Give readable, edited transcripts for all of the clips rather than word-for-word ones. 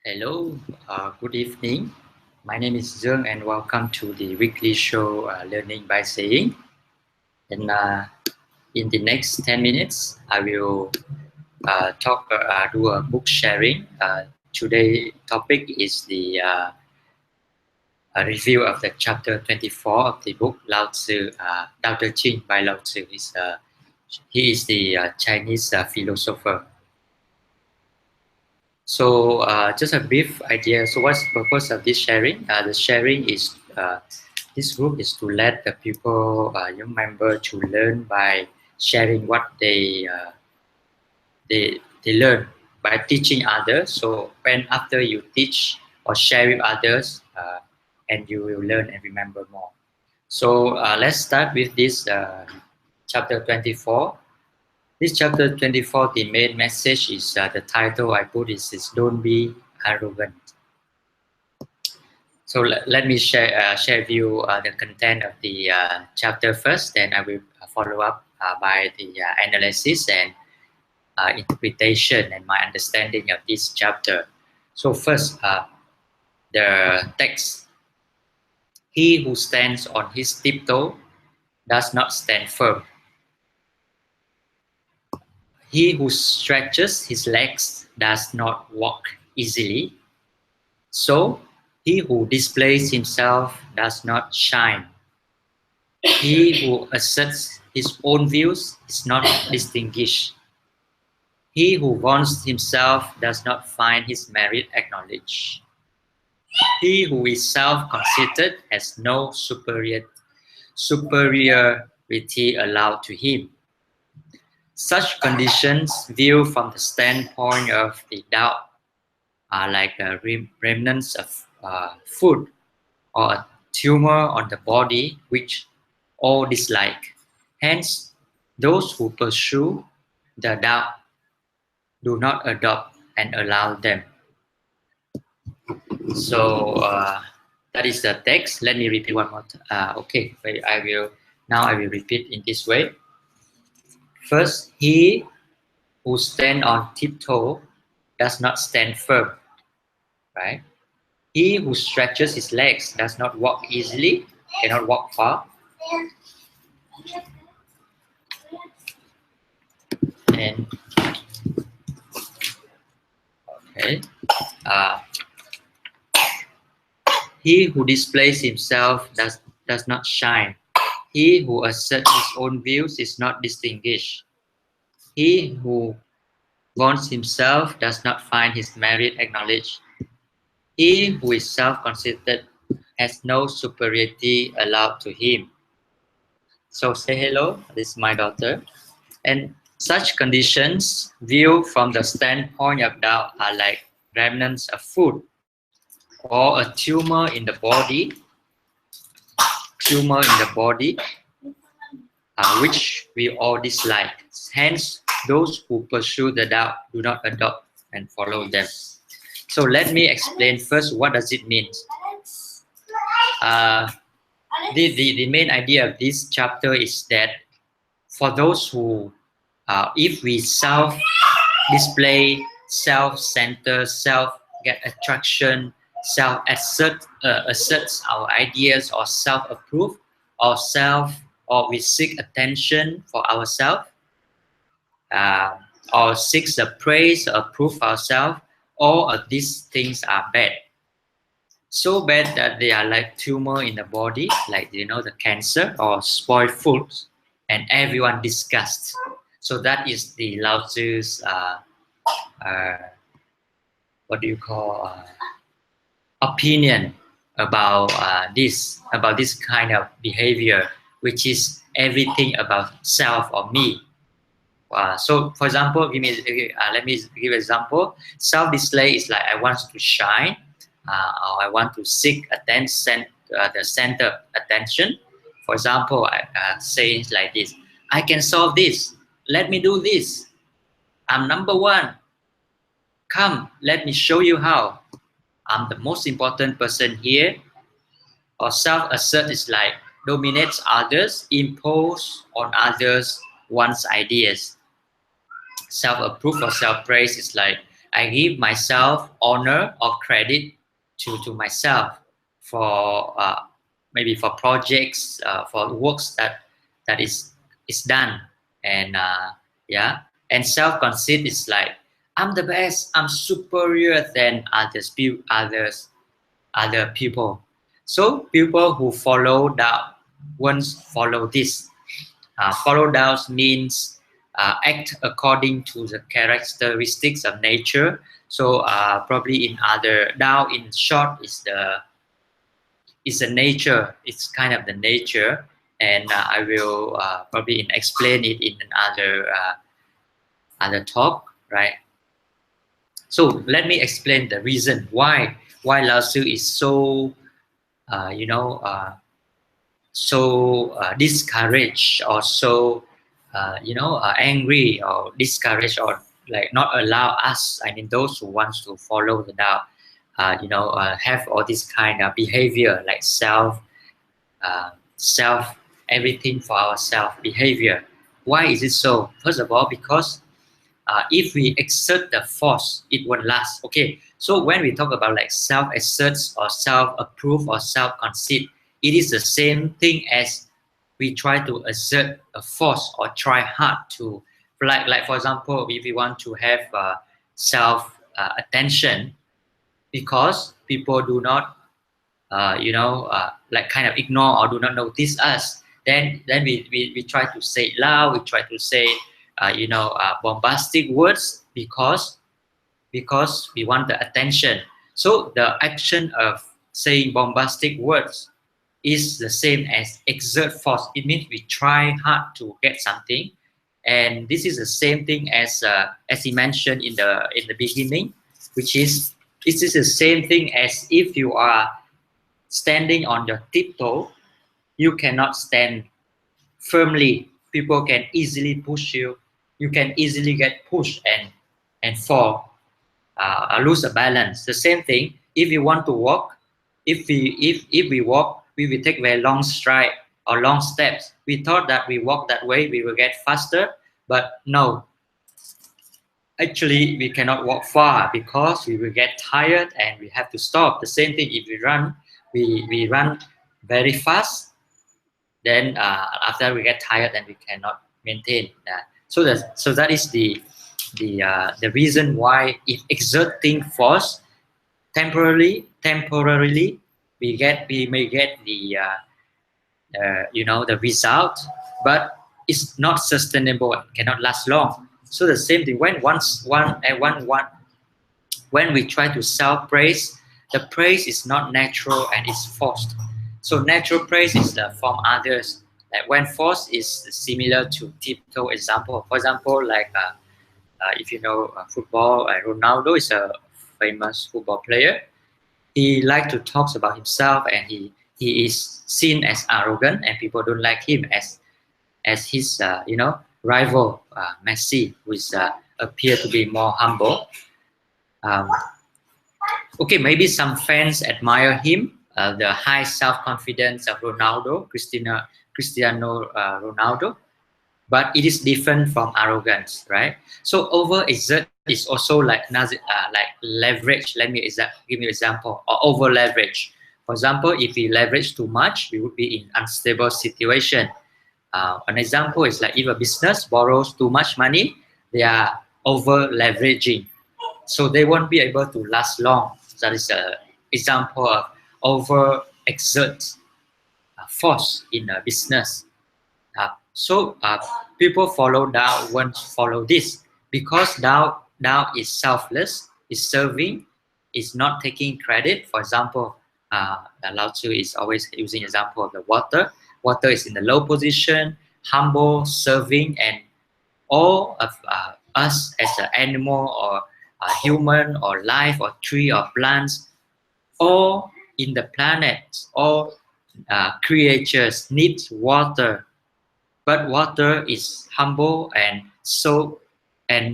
Hello, good evening. My name is Duong and welcome to the weekly show Learning by Saying. And in the next 10 minutes, I will do a book sharing. Today topic is the a review of the chapter 24 of the book Lao Tzu, Dao De Jing by Lao Tzu. He is the Chinese philosopher. So just a brief idea. So what's the purpose of this sharing? The sharing is this group is to let the people, young member, to learn by sharing what they learn by teaching others. So when after you teach or share with others, and you will learn and remember more. So let's start with this chapter 24. This chapter 24, the main message is the title I put is don't be arrogant. So let me share with you the content of the chapter first, then I will follow up by the analysis and interpretation and my understanding of this chapter. So first, the text. He who stands on his tiptoe does not stand firm. He who stretches his legs does not walk easily. So he who displays himself does not shine. He who asserts his own views is not distinguished. He who vaunts himself does not find his merit acknowledged. He who is self-conceited has no superiority allowed to him. Such conditions, viewed from the standpoint of the Tao, are like remnants of food or a tumor on the body which all dislike. Hence, those who pursue the Tao do not adopt and allow them. So that is the text. Let me repeat one more time. Okay, I will repeat in this way. First, he who stand on tiptoe does not stand firm, right? He who stretches his legs does not walk easily, cannot walk far. And okay, he who displays himself does not shine. He who asserts his own views is not distinguished. He who vaunts himself does not find his merit acknowledged. He who is self-conceited has no superiority allowed to him. So say hello, this is my daughter. And such conditions, viewed from the standpoint of Tao, are like remnants of food or a tumor in the body, which we all dislike. Hence, those who pursue the Tao do not adopt and follow them. So let me explain first what does it mean. The main idea of this chapter is that for those who, if we self-display, self-center, self-get attraction, asserts our ideas or self-approve or we seek attention for ourselves, or seek the praise or approve ourselves, all of these things are bad. So bad that they are like tumor in the body, like the cancer or spoiled foods, and everyone disgusts. So that is the Lao Tzu's opinion about this kind of behavior, which is everything about self or me. So for example, let me give an example. Self-display is like I want to shine, or I want to seek attention, the center attention. For example, I say like this: I can solve this. Let me do this. I'm number one. Come, let me show you how. I'm the most important person here. Or self-assert is like dominates others, impose on others one's ideas. Self-approve or self-praise is like I give myself honor or credit to myself for maybe for projects, for works that is done, and yeah, and self conceit is like I'm the best, I'm superior than other people. So people who follow Dao once follow this. Follow Dao means act according to the characteristics of nature. So probably in other Dao in short is the nature. It's kind of the nature, and I will probably explain it in another other talk, right? So let me explain the reason why Lao Tzu is so you know so discouraged or so angry or discouraged or like not allow us, I mean those who wants to follow the Tao, have all this kind of behavior like self everything for ourself behavior. Why is it so? First of all, because if we exert the force, it won't last. Okay, so when we talk about like self-asserts or self-approve or self-conceit, it is the same thing as we try to exert a force or try hard to, like for example, if we want to have self attention, because people do not like kind of ignore or do not notice us, then we try to say loud, we try to say bombastic words because we want the attention. So the action of saying bombastic words is the same as exert force. It means we try hard to get something, and this is the same thing as he mentioned in the beginning, which is this is the same thing as if you are standing on your tiptoe, you cannot stand firmly. People can easily push you. You can easily get pushed and fall, lose a balance. The same thing. If you want to walk, if we walk, we will take very long stride or long steps. We thought that we walk that way, we will get faster, but no. Actually, we cannot walk far because we will get tired and we have to stop. The same thing if we run, we run very fast, then after we get tired and we cannot maintain that. So that is the reason why if exerting force temporarily we may get the result, but it's not sustainable and cannot last long. So the same thing when we try to self praise, the praise is not natural and it's forced. So natural praise is from others. Like when force is similar to typical example. For example, like if you know football, Ronaldo is a famous football player. He like to talk about himself, and he is seen as arrogant, and people don't like him as his rival Messi, who is appear to be more humble. Um, okay, maybe some fans admire him, the high self-confidence of Cristiano Ronaldo, but it is different from arrogance, right? So over-exert is also like like leverage. Let me give you an example, or over-leverage. For example, if we leverage too much, we would be in unstable situation. An example is like if a business borrows too much money, they are over-leveraging. So they won't be able to last long. That is an example of over-exert force in a business. So people follow Dao won't follow this because Dao is selfless, is serving, is not taking credit. For example, Lao Tzu is always using example of the water. Water is in the low position, humble, serving, and all of us as an animal or a human or life or tree or plants, all in the planet, all creatures need water, but water is humble and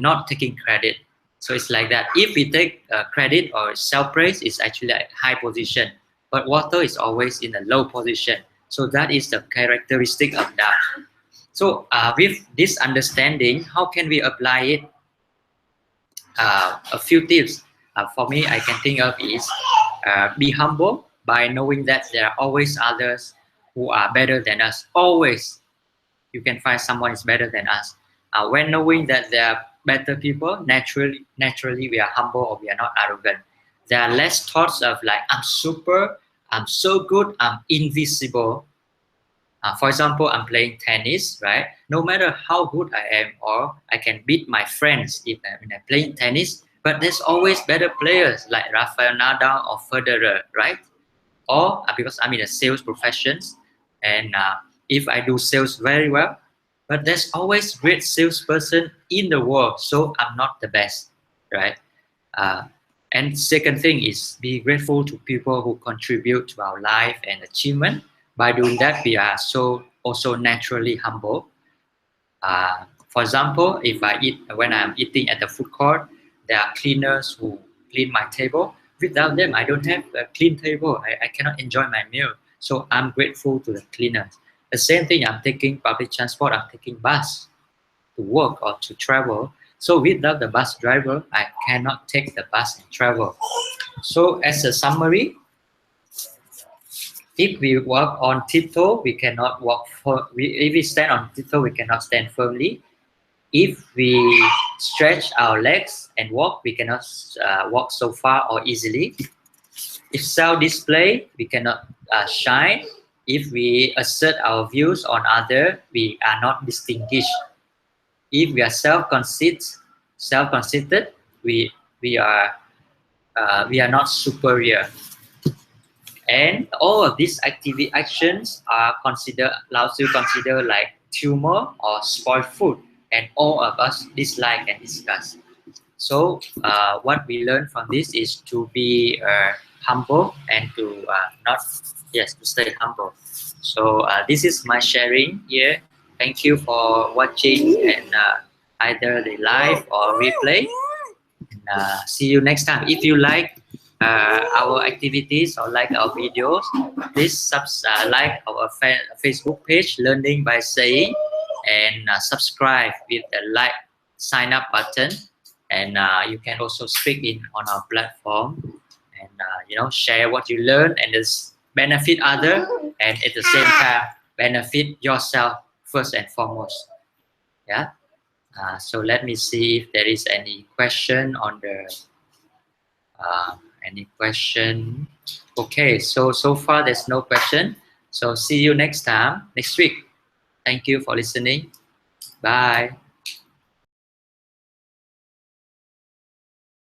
not taking credit. So it's like that. If we take credit or self-praise, it's actually a high position, but water is always in a low position. So that is the characteristic of that. So with this understanding, how can we apply it? a few tips for me I can think of is be humble by knowing that there are always others who are better than us. Always you can find someone is better than us. When knowing that there are better people, naturally we are humble or we are not arrogant. There are less thoughts of like I'm super, I'm so good, I'm invisible. For example, I'm playing tennis, right? No matter how good I am, or I can beat my friends if I'm playing tennis, but there's always better players like Rafael Nadal or Federer, right? Or because I'm in a sales professions, and if I do sales very well, but there's always great salesperson in the world, so I'm not the best, right? Uh, and second thing is be grateful to people who contribute to our life and achievement. By doing that, we are so also naturally humble. For example, if I eat when I'm eating at the food court, there are cleaners who clean my table. Without them, I don't have a clean table. I cannot enjoy my meal. So I'm grateful to the cleaners. The same thing, I'm taking public transport, I'm taking bus to work or to travel. So without the bus driver, I cannot take the bus and travel. So as a summary, if we walk on tiptoe, we cannot walk if we stand on tiptoe, we cannot stand firmly. If we stretch our legs and walk, we cannot walk so far or easily. If self-display, we cannot shine. If we assert our views on others, we are not distinguished. If we are self-conceited, we we are we are not superior. And all of these actions are considered, Lao Tzu consider like tumor or spoiled food, and all of us dislike and disgust. So what we learn from this is to be humble and to not, yes, to stay humble. So this is my sharing here. Thank you for watching and either the live or replay. And, see you next time. If you like our activities or like our videos, please like our Facebook page Learning by Saying, and subscribe with the like sign up button, and you can also speak in on our platform, and share what you learn and this benefit other, and at the same time benefit yourself first and foremost. Yeah. So let me see if there is any question on the any question. Okay, so far there's no question. So see you next time, next week. Thank you for listening. Bye.